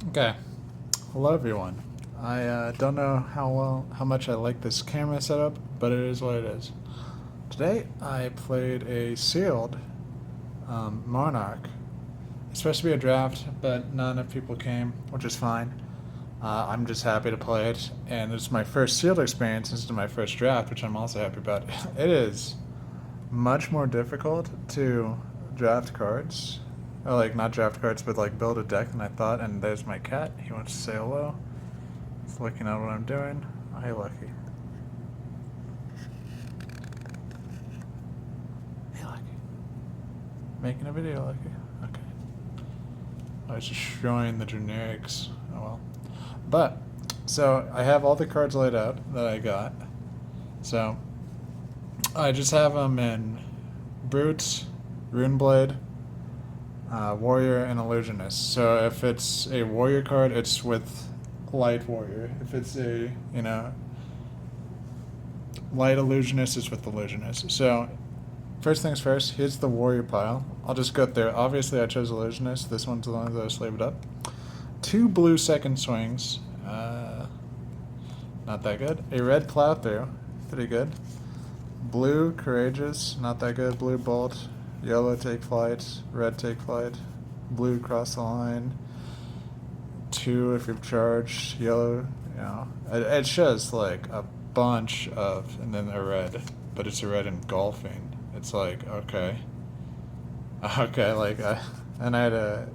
Okay, hello everyone. I don't know how much I like this camera setup, but it is what it is. Today I played a sealed Monarch. It's supposed to be a draft, but not enough people came, which is fine. I'm just happy to play it, and it's my first sealed experience instead of my first draft, which I'm also happy about. It is much more difficult to draft cards. Or like not draft cards, but like build a deck than I thought. And there's my cat. He wants to say hello. He's looking at what I'm doing. Oh, hey, Lucky. Hey, Lucky. Making a video, Lucky. Okay. I was destroying the generics. Oh well. But so I have all the cards laid out that I got. So I just have them in Brute, Runeblade, Warrior, and Illusionist. So if it's a Warrior card, it's with Light Warrior. If it's a, Light Illusionist, it's with Illusionist. So first things first, here's the Warrior pile. I'll just go through. Obviously, I chose Illusionist. This one's the one that I slaved up. 2 blue second swings. Not that good. A red plow through. Pretty good. Blue Courageous. Not that good. Blue Bolt. Yellow Take Flight. Red Take Flight. Blue Cross the Line. 2 if you've charged. Yellow, It shows like a bunch of, and then a red. But it's a red engulfing. It's like, okay. Okay, like, and I had a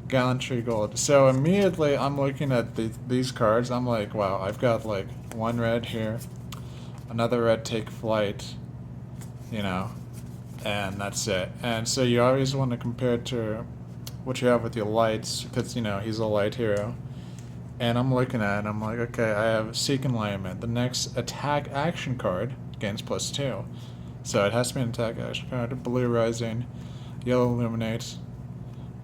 Gallantry Gold. So immediately I'm looking at these cards. I'm like, wow, I've got like 1 red here, another red Take Flight, and that's it. And so you always want to compare it to what you have with your lights, because, he's a light hero. And I'm looking at it, I'm like, okay, I have Seek Enlightenment. The next attack action card gains +2. So it has to be an attack action card. Blue Rising, Yellow Illuminate,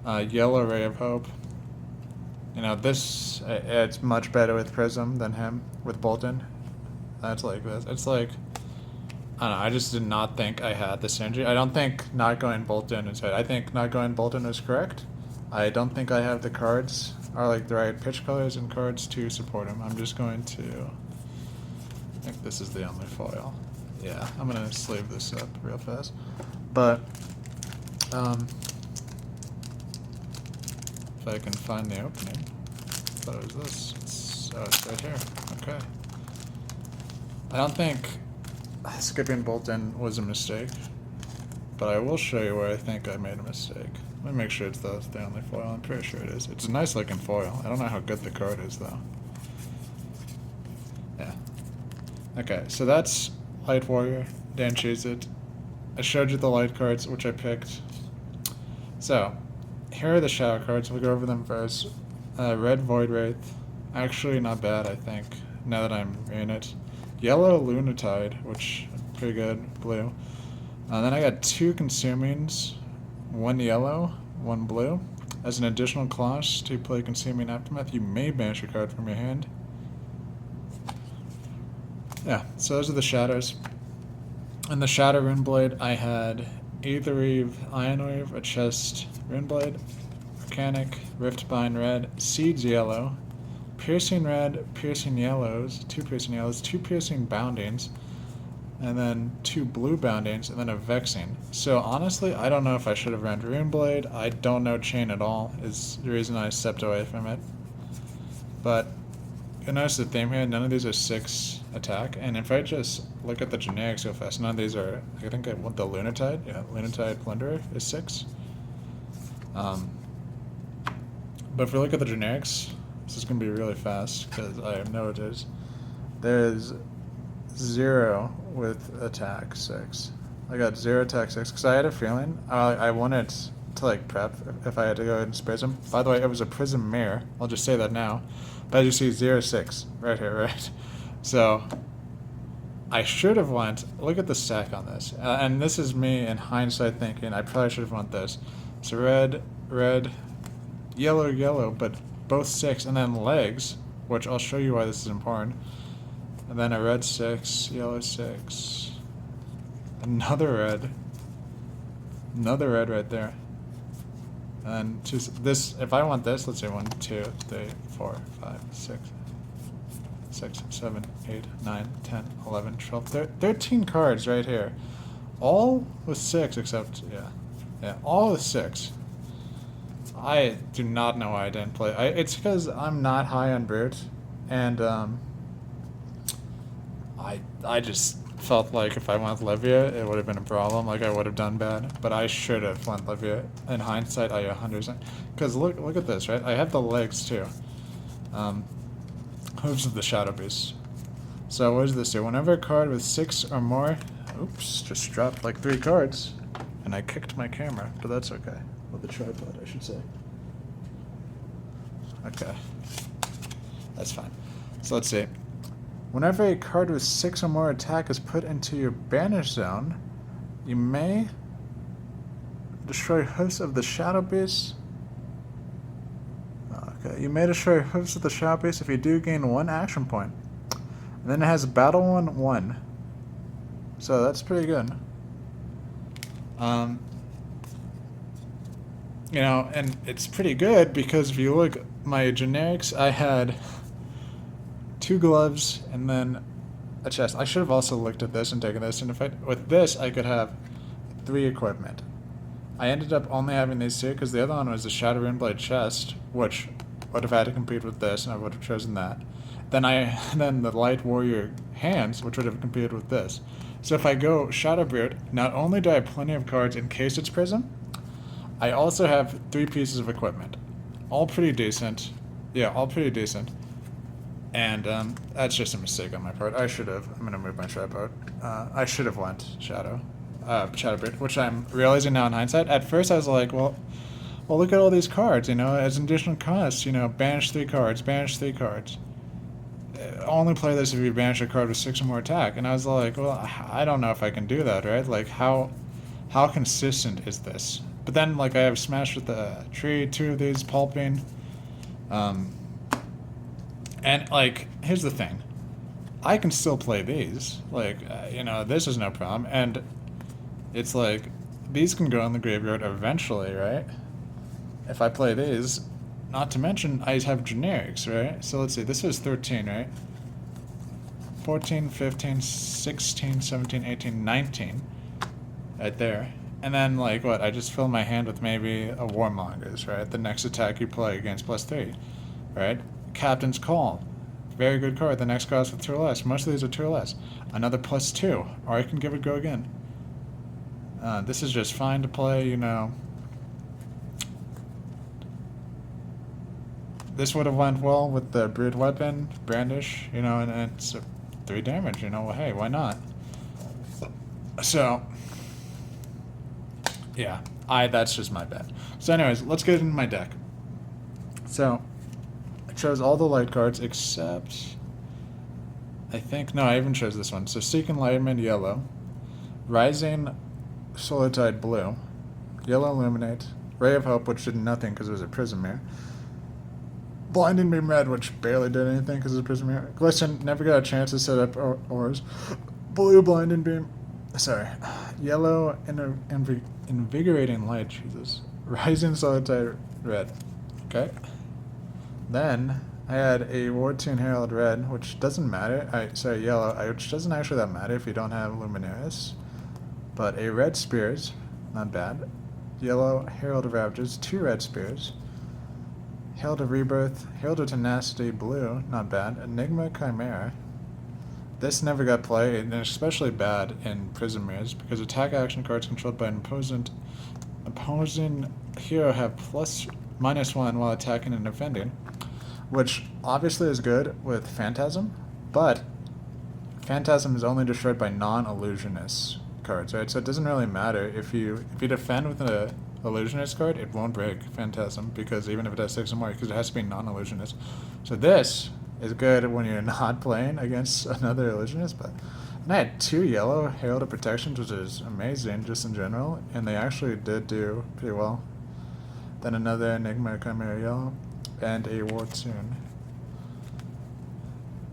Yellow Ray of Hope. This, it's much better with Prism than him with Bolton. That's like this. It's like, I don't know, I just did not think I had the synergy. I don't think not going Bolton is right. I think not going Bolton is correct. I don't think I have the cards, or like the right pitch colors and cards to support him. I'm just going to, I think this is the only foil. Yeah, I'm going to sleeve this up real fast. But, if I can find the opening. I thought it was this. It's right here. Okay. I don't think skipping Bolton was a mistake, but I will show you where I think I made a mistake. Let me make sure it's the only foil. I'm pretty sure it is. It's a nice looking foil. I don't know how good the card is though. Yeah. Okay, so that's Light Warrior. Dan choose it. I showed you the light cards, which I picked. So, here are the shadow cards. We'll go over them first. Red Void Wraith. Actually not bad, I think, now that I'm in it. Yellow Lunatide, which pretty good. Blue. Then I got 2 Consumings, 1 yellow, 1 blue. As an additional clause to play Consuming Aftermath, you may banish a card from your hand. Yeah, so those are the shadows. In the Shadow Runeblade, I had Aetherweave, Ironweave, a chest Runeblade, Mechanic, Riftbind Red, Seeds Yellow, Piercing Red, Piercing Yellows, 2 Piercing Yellows, 2 Piercing Boundings, and then 2 blue Boundings, and then a Vexing. So honestly, I don't know if I should have ran Runeblade. I don't know Chain at all, is the reason I stepped away from it. But you'll notice the theme here, none of these are 6 attack, and if I just look at the generics real fast, none of these are, I think I want the Lunatide, yeah, Lunatide Plunderer is 6. But if we look at the generics, this is going to be really fast, because I know it is. There's 0 with attack 6. I got 0 attack 6, because I had a feeling, I wanted to like prep if I had to go ahead and Prism. By the way, it was a Prism Mirror, I'll just say that now. But as you see, 0-6, right here, right? So, I should have went, look at the stack on this, and this is me in hindsight thinking, I probably should have went this. So red, red, yellow, yellow, but both 6, and then legs, which I'll show you why this is important. And then a red 6, yellow 6, another red right there. And then this, if I want this, let's say 1, 2, 3, 4, 5, 6, 7, 8, 9, 10, 11, 12, 13 cards right here. All with 6 except, yeah, all with 6. I do not know why I didn't play. It's because I'm not high on brute, and I just felt like if I went Livia, it would have been a problem. Like I would have done bad, but I should have went Livia. In hindsight, I 100%. Because look at this, right? I have the legs too. Hooves of the Shadow Beast. So what does this do? Whenever a card with 6 or more, oops, just dropped like 3 cards, and I kicked my camera, but that's okay. With the tripod, I should say. Okay, that's fine. So let's see. Whenever a card with 6 or more attack is put into your banish zone, you may destroy Hooves of the Shadow Beast. Okay, you may destroy Hooves of the Shadow Beast if you do gain 1 action point. And then it has Battle 1/1. So that's pretty good. You know, and it's pretty good because if you look at my generics, I had 2 gloves and then a chest. I should have also looked at this and taken this into fight. With this, I could have 3 equipment. I ended up only having these 2 because the other one was the Shadow Runeblade chest, which would have had to compete with this, and I would have chosen that. Then the Light Warrior hands, which would have competed with this. So if I go Shadow Brute, not only do I have plenty of cards in case it's Prism, I also have 3 pieces of equipment. All pretty decent. Yeah, all pretty decent. And that's just a mistake on my part. I should have. I'm going to move my tripod. I should have went Shadow Brute, which I'm realizing now in hindsight. At first I was like, well, look at all these cards, you know, as an additional cost, you know, banish 3 cards, banish 3 cards. Only play this if you banish a card with 6 or more attack. And I was like, well, I don't know if I can do that, right? Like, how consistent is this? But then, like, I have Smash with the Tree, 2 of these, Pulping. And, like, here's the thing. I can still play these. Like, you know, this is no problem. And it's like, these can go in the graveyard eventually, right? If I play these, not to mention, I have generics, right? So let's see, this is 13, right? 14, 15, 16, 17, 18, 19. Right there. And then, like, what? I just fill my hand with maybe a Warmongers, right? The next attack you play against +3, right? Captain's Call. Very good card. The next cost with 2 or less. Most of these are 2 or less. Another +2. Or I can give it a go again. This is just fine to play, you know. This would have went well with the Brood Weapon, Brandish, you know, and it's 3 damage, you know. Well, hey, why not? So, yeah, that's just my bet. So anyways, let's get into my deck. So, I chose all the light cards except, I even chose this one. So Seek Enlightenment, yellow. Rising Solar Tide, blue. Yellow Illuminate. Ray of Hope, which did nothing because it was a Prism Mirror. Blinding Beam, red, which barely did anything because it was a Prism Mirror. Glisten, never got a chance to set up ores. Blue Blinding Beam. Sorry. Yellow Invigorating Light, Jesus. Rising Solar Tide, red. Okay. Then I had a Wartune Herald red, which doesn't matter. Yellow, which doesn't actually that matter if you don't have Luminaris. But a red Spears, not bad. Yellow Herald of Ravages, 2 red Spears. Herald of Rebirth, Herald of Tenacity, blue, not bad. Enigma Chimera. This never got played, and especially bad in Prism Mirrors, because attack action cards controlled by an opposing hero have +/-1 while attacking and defending, which obviously is good with Phantasm, but Phantasm is only destroyed by non-illusionist cards, right? So it doesn't really matter if you defend with an illusionist card, it won't break Phantasm, because even if it has 6 or more, because it has to be non-illusionist. So this is good when you're not playing against another illusionist, but and I had 2 yellow Herald of Protections, which is amazing just in general, and they actually did do pretty well. Then another Enigma Chimera yellow, and a Wartune.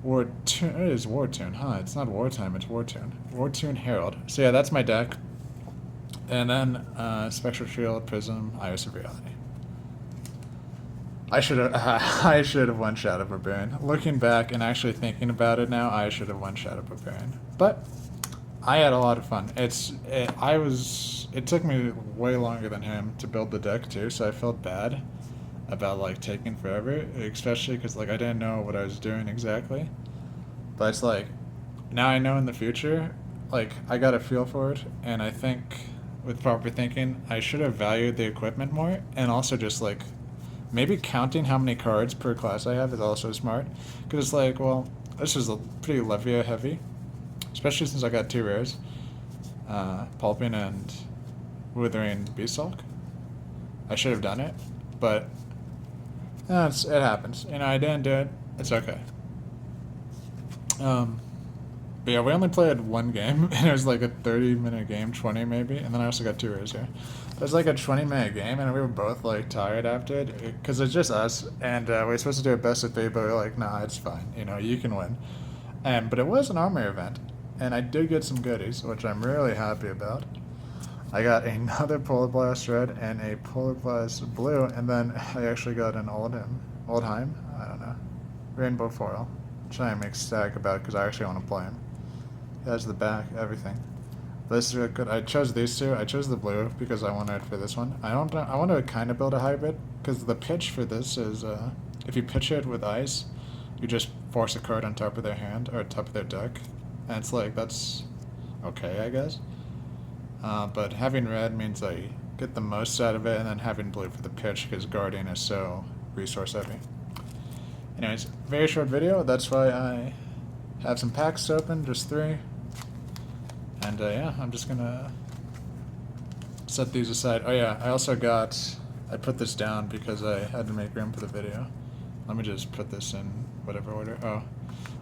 It is Wartune, huh? It's not Wartime, it's Wartune. Wartune Herald. So yeah, that's my deck. And then Spectral Shield, Prism, Iris of Reality. I should have I should have one-shot a Barbarian. Looking back and actually thinking about it now, I should have one-shot a Barbarian. But I had a lot of fun. It took me way longer than him to build the deck too, so I felt bad about like taking forever, especially because like I didn't know what I was doing exactly. But it's like now I know in the future, like I got a feel for it, and I think with proper thinking, I should have valued the equipment more, and also just like maybe counting how many cards per class I have is also smart, because it's like, well, this is a pretty Levia heavy, especially since I got two rares, Pulping and Withering Beastalk. I should have done it, but it happens. You know, I didn't do it. It's okay. But yeah, we only played one game, and it was like a 30-minute game, 20 maybe, and then I also got two rares here. It was like a 20-minute game, and we were both like tired after it, because it's just us, and we were supposed to do a best of three, but we were like, nah, it's fine, you know, you can win. But it was an armor event, and I did get some goodies, which I'm really happy about. I got another Polar Blast Red and a Polar Blast Blue, and then I actually got an Oldheim, I don't know, Rainbow Foil, which I am ecstatic about because I actually want to play him. He has the back, everything. This is really good. I chose these two. I chose the blue because I wanted it for this one. I want to kind of build a hybrid because the pitch for this is if you pitch it with ice, you just force a card on top of their hand or top of their deck, and it's like that's okay, I guess. But having red means I get the most out of it, and then having blue for the pitch because Guardian is so resource heavy. Anyways, very short video. That's why I have some packs to open, just 3. And yeah, I'm just gonna set these aside. Oh yeah, I put this down because I had to make room for the video. Let me just put this in whatever order. Oh,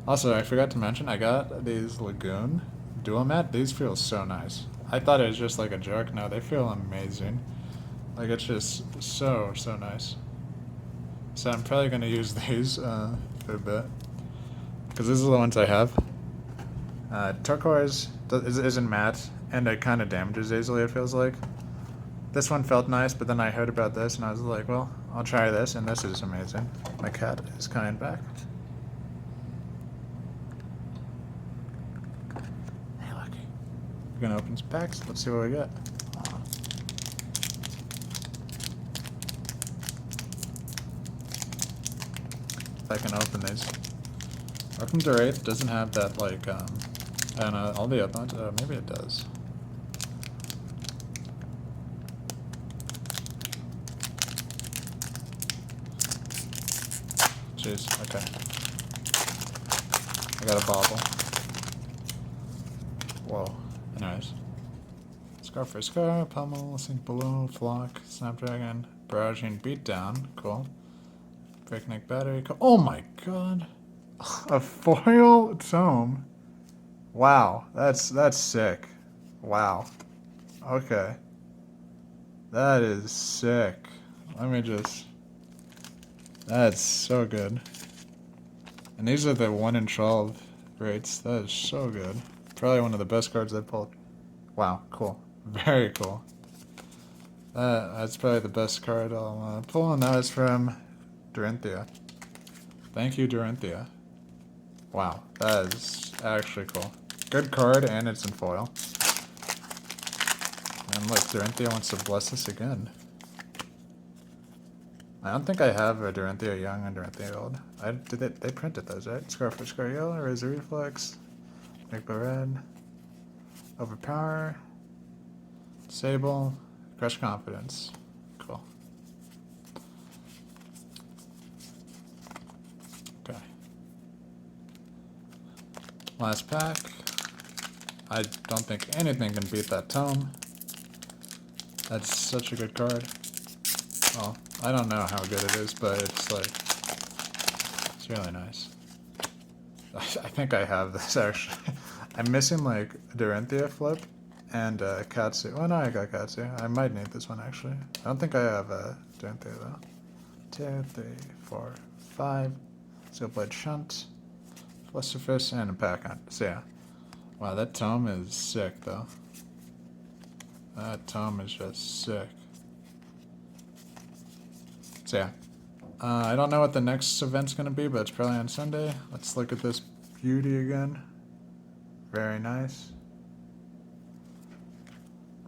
also I forgot to mention, I got these Lagoon dual mat. These feel so nice. I thought it was just like a joke. No, they feel amazing. Like it's just so nice. So I'm probably gonna use these for a bit because these are the ones I have. Turquoise isn't matte, and it kind of damages easily, it feels like. This one felt nice, but then I heard about this, and I was like, well, I'll try this, and this is amazing. My cat is coming back. Hey, Lucky. We're gonna open some packs. Let's see what we get. If I can open these. Welcome to Wraith doesn't have that, like, I don't know, all the other ones, maybe it does. Jeez, okay. I got a bauble. Whoa, anyways. Scar for Scar, Pummel, Sink Below, Flock, Snapdragon, Barraging Beatdown, cool. Breakneck Battery, oh my god! A foil tome? Wow, that's sick. Wow. Okay. That is sick. Let me just... That's so good. And these are the 1 in 12 rates. That is so good. Probably one of the best cards I've pulled. Wow, cool. Very cool. That's probably the best card I'll pull, and that is from Dorinthia. Thank you, Dorinthia. Wow, that is actually cool. Good card, and it's in foil. And look, Dorinthia wants to bless us again. I don't think I have a Dorinthia Young and Dorinthia Old. They printed those, right? Scar for Scar Yellow, Razor Reflex, Nickbo Red, Overpower, Sable, Crush Confidence. Cool. Okay. Last pack. I don't think anything can beat that tome. That's such a good card. Well, I don't know how good it is, but it's like, it's really nice. I think I have this actually. I'm missing like a Dorinthia flip and Katsu. Oh no, I got Katsu. I might need this one actually. I don't think I have a Dorinthia though. 2, 3, 4, 5. Sealblade Shunt, Flusterfist, and a pack on. So yeah. Wow, that tome is sick though. That tome is just sick. So yeah, I don't know what the next event's going to be, but it's probably on Sunday. Let's look at this beauty again. Very nice.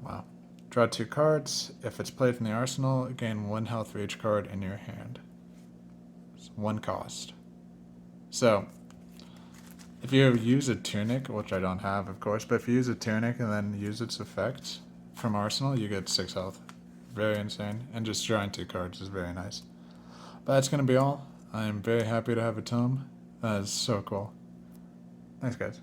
Wow. Draw 2 cards. If it's played from the arsenal, gain 1 health for each card in your hand. It's 1 cost. So, if you use a tunic, which I don't have, of course, but if you use a tunic and then use its effect from arsenal, you get 6 health. Very insane. And just drawing 2 cards is very nice. But that's going to be all. I am very happy to have a tome. That is so cool. Thanks, guys.